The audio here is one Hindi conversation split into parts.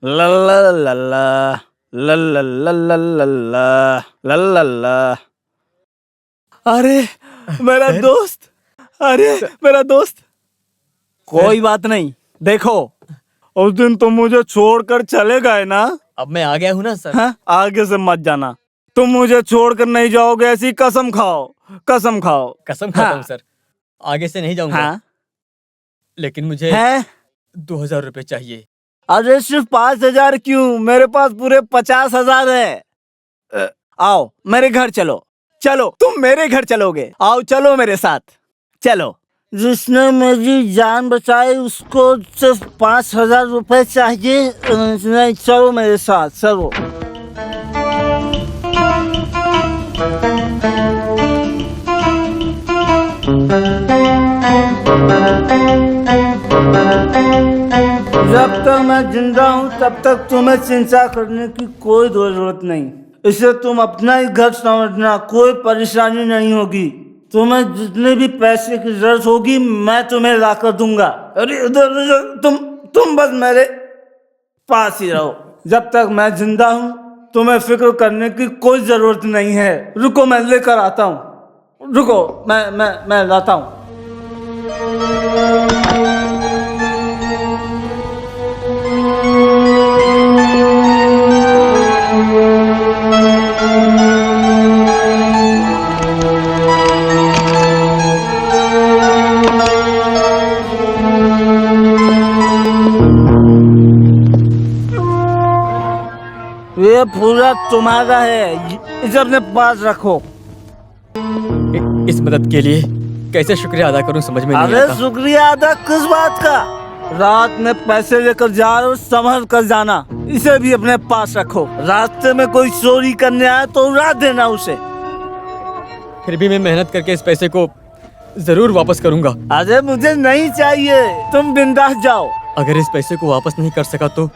ला ला ला ला ला ला ला ला ला ला ला ला। अरे मेरा दोस्त, अरे मेरा दोस्त। कोई बात नहीं, देखो उस दिन तुम मुझे छोड़कर चले गए ना। अब मैं आ गया हूँ ना सर। हाँ? आगे से मत जाना, तुम मुझे छोड़कर नहीं जाओगे, ऐसी कसम खाओ, कसम खाओ। कसम खाता हूँ सर, आगे से नहीं जाऊंगा। हाँ? लेकिन मुझे है? 2000 रुपए चाहिए। अरे सिर्फ 5000 क्यों, मेरे पास पूरे 50,000 है। आओ मेरे घर चलो, चलो तुम मेरे घर चलोगे, आओ चलो मेरे साथ, चलो। जिसने मेरी जान बचाई उसको सिर्फ 5000 रुपए चाहिए। नहीं, चलो मेरे साथ, चलो। जब तक मैं जिंदा हूँ तब तक तुम्हें चिंता करने की कोई जरूरत नहीं। इसे तुम अपना ही घर समझना, कोई परेशानी नहीं होगी। तुम्हें जितने भी पैसे की जरूरत होगी मैं तुम्हें ला कर दूंगा। अरे तुम बस मेरे पास ही रहो, जब तक मैं जिंदा हूँ तुम्हें फिक्र करने की कोई जरूरत नहीं है। रुको मैं लेकर आता हूँ, रुको मैं लाता हूँ। ये पूरा तुम्हारा है, इसे अपने पास रखो। इस मदद के लिए कैसे शुक्रिया अदा करूं समझ में नहीं आता। अरे शुक्रिया अदा किस बात का? रात में पैसे लेकर जा रहे हो, संभल कर जाना। इसे भी अपने पास रखो, रास्ते में कोई चोरी करने आए तो उड़ा देना उसे। फिर भी मैं मेहनत करके इस पैसे को जरूर वापस करूंगा। अरे मुझे नहीं चाहिए, तुम बिंदास जाओ। अगर इस पैसे को वापस नहीं कर सका तो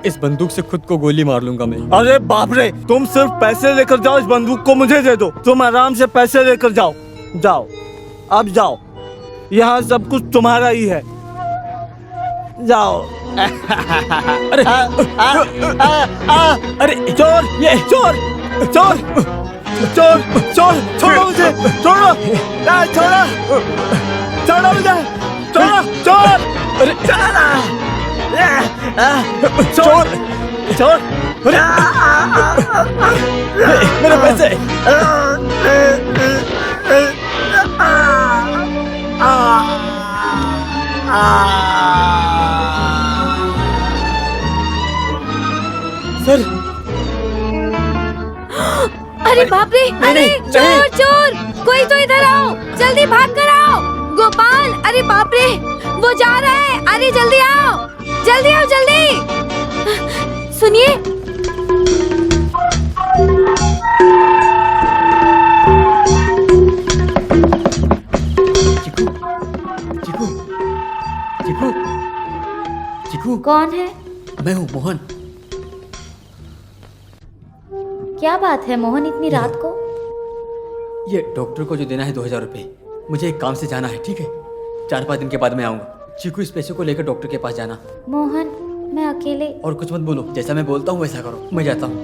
इस बंदूक से खुद को गोली मार लूंगा मैं। अरे बाप रे, तुम सिर्फ पैसे लेकर जाओ, इस बंदूक को मुझे दे दो। तुम आराम से पैसे लेकर जाओ, जाओ अब जाओ, यहाँ सब कुछ तुम्हारा ही है, जाओ। अरे अरे चोर, ये चोर चोर चोर चोर, छोड़ो मुझे, छोड़ो, छोड़ो छोड़ो मुझे, छोड़ो चोर, अरे चोर चोर, मेरे पैसे। सर, अरे बाप रे, अरे चोर चोर, कोई तो इधर आओ, जल्दी भाग कर आओ। गोपाल, अरे बाप रे, वो जा रहा है, अरे जल्दी आओ, जल्दी आओ, जल्दी सुनिए। चिकू, चिकू, चिकू, चिकू। कौन है? मैं हूँ मोहन। क्या बात है मोहन, इतनी रात को? ये डॉक्टर को जो देना है 2000 रुपए, मुझे एक काम से जाना है, ठीक है? 4-5 दिन के बाद मैं आऊंगा। चीकू, इस पैसे को लेकर डॉक्टर के पास जाना। मोहन, मैं अकेले। और कुछ मत बोलो, जैसा मैं बोलता हूँ वैसा करो। मैं जाता हूँ।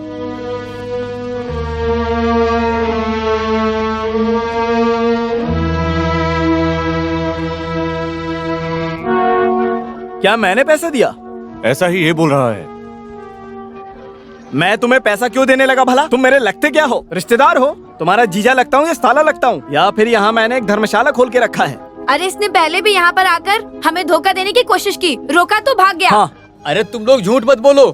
क्या मैंने पैसा दिया? ऐसा ही ये बोल रहा है। मैं तुम्हें पैसा क्यों देने लगा भला? तुम मेरे लगते क्या हो? रिश्तेदार हो? तुम्हारा जीजा लगता हूँ या साला लगता हूँ? या फिर यहाँ मैंने एक धर्मशाला खोल के रखा है? अरे इसने पहले भी यहाँ पर आकर हमें धोखा देने की कोशिश की, रोका तो भाग गया। हाँ। अरे तुम लोग झूठ मत बोलो,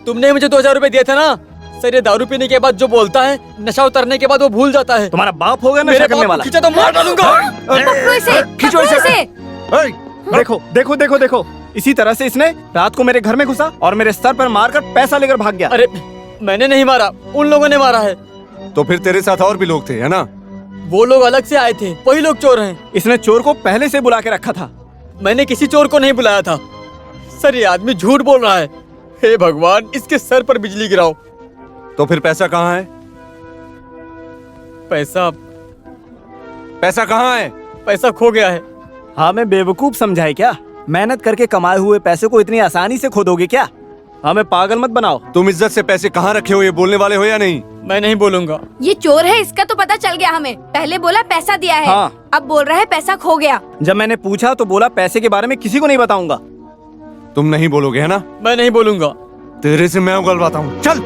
तुमने मुझे 2000 रुपए दिए थे ना। सर, ये दारू पीने के बाद जो बोलता है, नशा उतरने के बाद वो भूल जाता है। तुम्हारा बाप होगा नशा करने वाला। खींचा तो मार डालूंगा। पकड़ो इसे, खींचो पकड़ो इसे। इसे। देखो देखो देखो देखो, इसी तरह से इसने रात को मेरे घर में घुसा और मेरे सर पर मारकर पैसा लेकर भाग गया। अरे मैंने नहीं मारा, उन लोगों ने मारा है। तो फिर तेरे साथ और भी लोग थे, है ना? वो लोग अलग से आए थे, वही लोग चोर हैं। इसने चोर को पहले से बुला के रखा था। मैंने किसी चोर को नहीं बुलाया था। सर, ये आदमी झूठ बोल रहा है। हे भगवान, इसके सर पर बिजली गिराओ। तो फिर पैसा कहाँ है? पैसा पैसा कहाँ है? पैसा खो गया है। हाँ, मैं बेवकूफ समझा है क्या? मेहनत करके कमाए हुए पैसे को इतनी आसानी से खो दोगे क्या? हमें पागल मत बनाओ। तुम इज्जत से पैसे कहाँ रखे हो, ये बोलने वाले हो या नहीं? मैं नहीं बोलूंगा। ये चोर है, इसका तो पता चल गया हमें। पहले बोला पैसा दिया है, हाँ। अब बोल रहा है पैसा खो गया। जब मैंने पूछा तो बोला पैसे के बारे में किसी को नहीं बताऊंगा। तुम नहीं बोलोगे है ना? मैं नहीं बोलूंगा। तेरे से मैं उगलवाता हूँ, चल।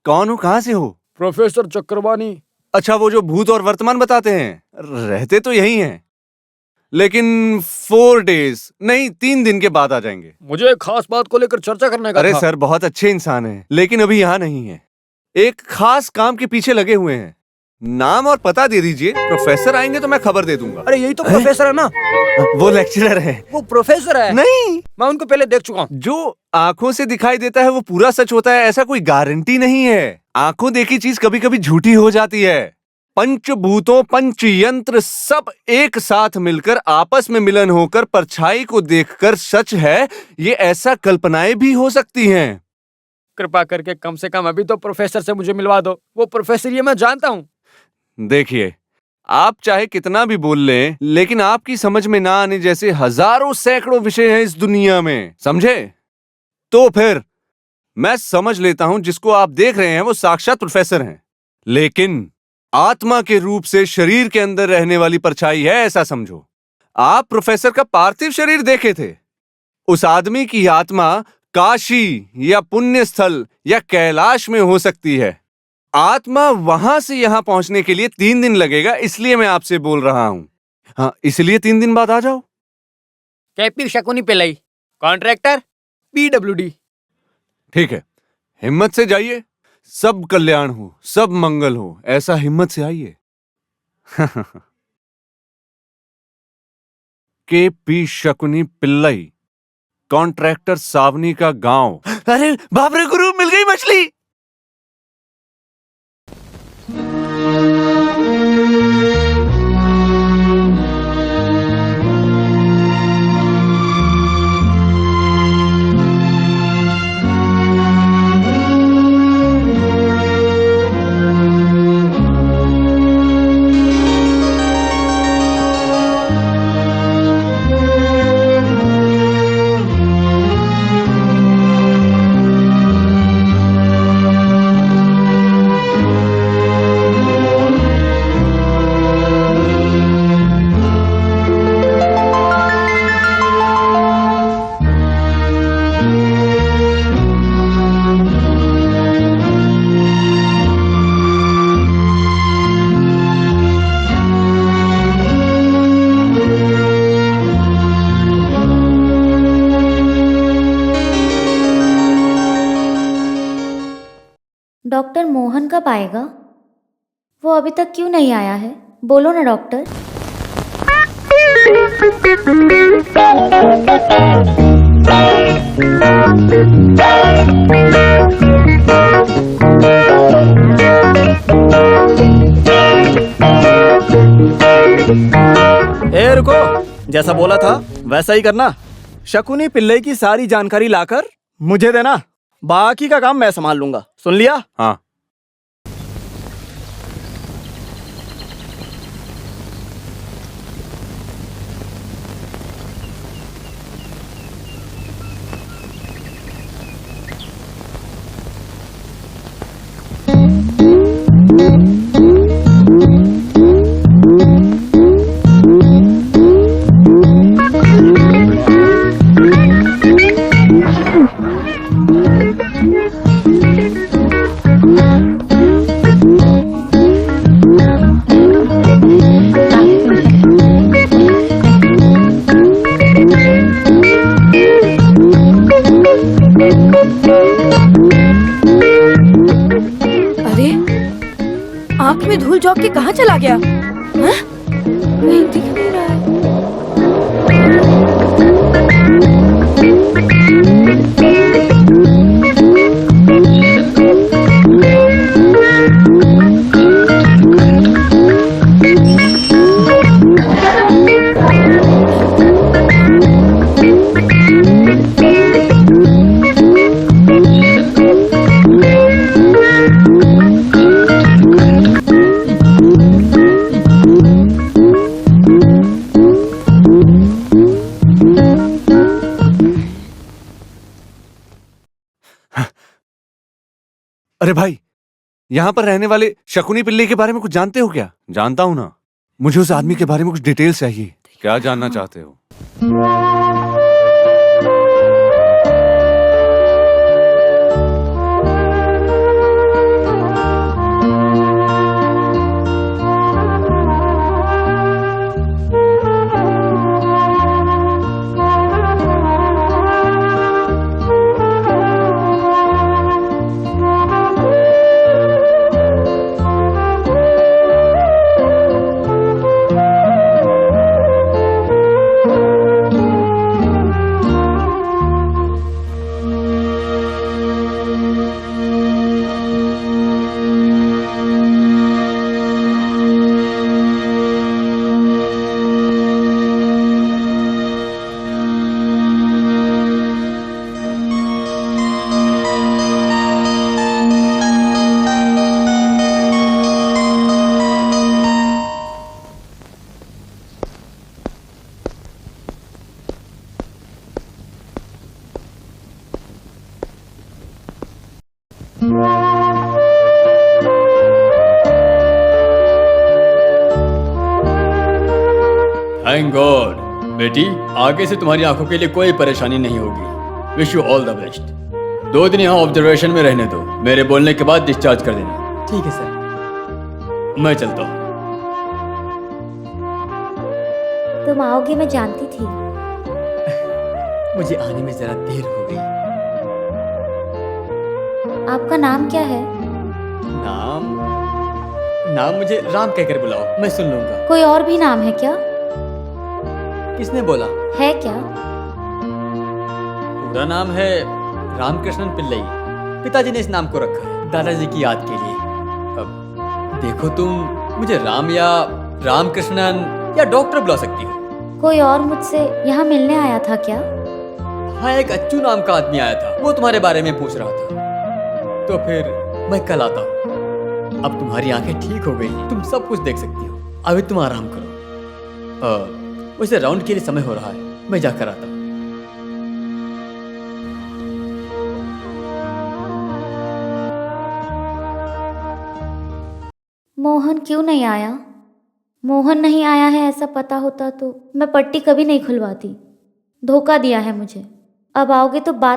कौन हो, कहाँ से हो? प्रोफेसर चक्रवाणी। अच्छा, वो जो भूत और वर्तमान बताते हैं, रहते तो यही हैं, लेकिन 4 डेज नहीं 3 दिन के बाद आ जाएंगे। मुझे एक खास बात को लेकर चर्चा करने का अरे था। सर, बहुत अच्छे इंसान हैं, लेकिन अभी यहाँ नहीं है। एक खास काम के पीछे लगे हुए हैं। नाम और पता दे दीजिए, प्रोफेसर आएंगे तो मैं खबर दे दूंगा। अरे यही तो प्रोफेसर है ना? वो लेक्चरर है। वो प्रोफेसर है? नहीं, मैं उनको पहले देख चुका हूँ। जो आंखों से दिखाई देता है वो पूरा सच होता है, ऐसा कोई गारंटी नहीं है। आंखों देखी चीज कभी कभी झूठी हो जाती है। पंचभूतों, पंच यंत्र सब एक साथ मिलकर आपस में मिलन होकर परछाई को देखकर सच है, ये ऐसा कल्पनाएं भी हो सकती हैं। कृपा करके कम से कम अभी तो प्रोफेसर से मुझे मिलवा दो। वो प्रोफेसर ये मैं जानता हूँ। देखिए, आप चाहे कितना भी बोल लें, लेकिन आपकी समझ में ना आने जैसे हजारों सैकड़ों विषय हैं इस दुनिया में, समझे? तो फिर मैं समझ लेता हूं जिसको आप देख रहे हैं वो साक्षात प्रोफेसर हैं, लेकिन आत्मा के रूप से शरीर के अंदर रहने वाली परछाई है, ऐसा समझो। आप प्रोफेसर का पार्थिव शरीर देखे थे, उस आदमी की आत्मा काशी या पुण्य स्थल या कैलाश में हो सकती है। आत्मा वहां से यहां पहुंचने के लिए 3 दिन लगेगा, इसलिए मैं आपसे बोल रहा हूं। हाँ, इसलिए 3 दिन बाद आ जाओ। कैपी शकुनी पिल्लाई, कॉन्ट्रैक्टर, PWD। ठीक है, हिम्मत से जाइए, सब कल्याण हो, सब मंगल हो, ऐसा हिम्मत से आइए। KP शकुनी पिल्लई, कॉन्ट्रैक्टर, सावनी का गांव। अरे बाप रे गुरु, मिल गई मछली। डॉक्टर मोहन कब आएगा? वो अभी तक क्यों नहीं आया है? बोलो ना डॉक्टर। ए रुको, जैसा बोला था वैसा ही करना। शकुनी पिल्लई की सारी जानकारी लाकर मुझे देना, बाकी का काम मैं संभाल लूंगा। सुन लिया? हाँ। अरे आंख में धूल झोंक के कहाँ चला गया? हाँ? नहीं दिख नहीं रहा है। अरे भाई, यहाँ पर रहने वाले शकुनी पिल्ले के बारे में कुछ जानते हो क्या? जानता हूँ ना। मुझे उस आदमी के बारे में कुछ डिटेल्स चाहिए। क्या जानना चाहते हो? Thank God. बेटी, आगे से तुम्हारी आंखों के लिए कोई परेशानी नहीं होगी। Wish you all the best. 2 दिन यहाँ ऑब्जर्वेशन में रहने दो। मेरे बोलने के बाद डिस्चार्ज कर देना। ठीक है सर, मैं चलता हूँ। तुम आओगे मैं जानती थी। मुझे आने में जरा देर हो गई। आपका नाम क्या है? नाम नाम मुझे राम कहकर बुलाओ, मैं सुन लूंगा। कोई और भी नाम है क्या? किसने बोला? है क्या? पूरा नाम है रामकृष्णन पिल्लई। पिताजी ने इस नाम को रखा है दादाजी की याद के लिए। अब देखो, तुम मुझे राम या रामकृष्णन या डॉक्टर बुला सकती हो। कोई और मुझसे यहाँ मिलने आया था क्या? हाँ, एक अच्छू नाम का आदमी आया था, वो तुम्हारे बारे में पूछ रहा था। तो फिर मैं कल आता हूँ। अब तुम्हारी आंखें ठीक हो गई, तुम सब कुछ देख सकती हो। अभी तुम आराम करो। वैसे राउंड के लिए समय हो रहा है, मैं जाकर आता हूँ। मोहन क्यों नहीं आया? मोहन नहीं आया है ऐसा पता होता तो मैं पट्टी कभी नहीं खुलवाती। धोखा दिया है मुझे। अब आओगे तो बात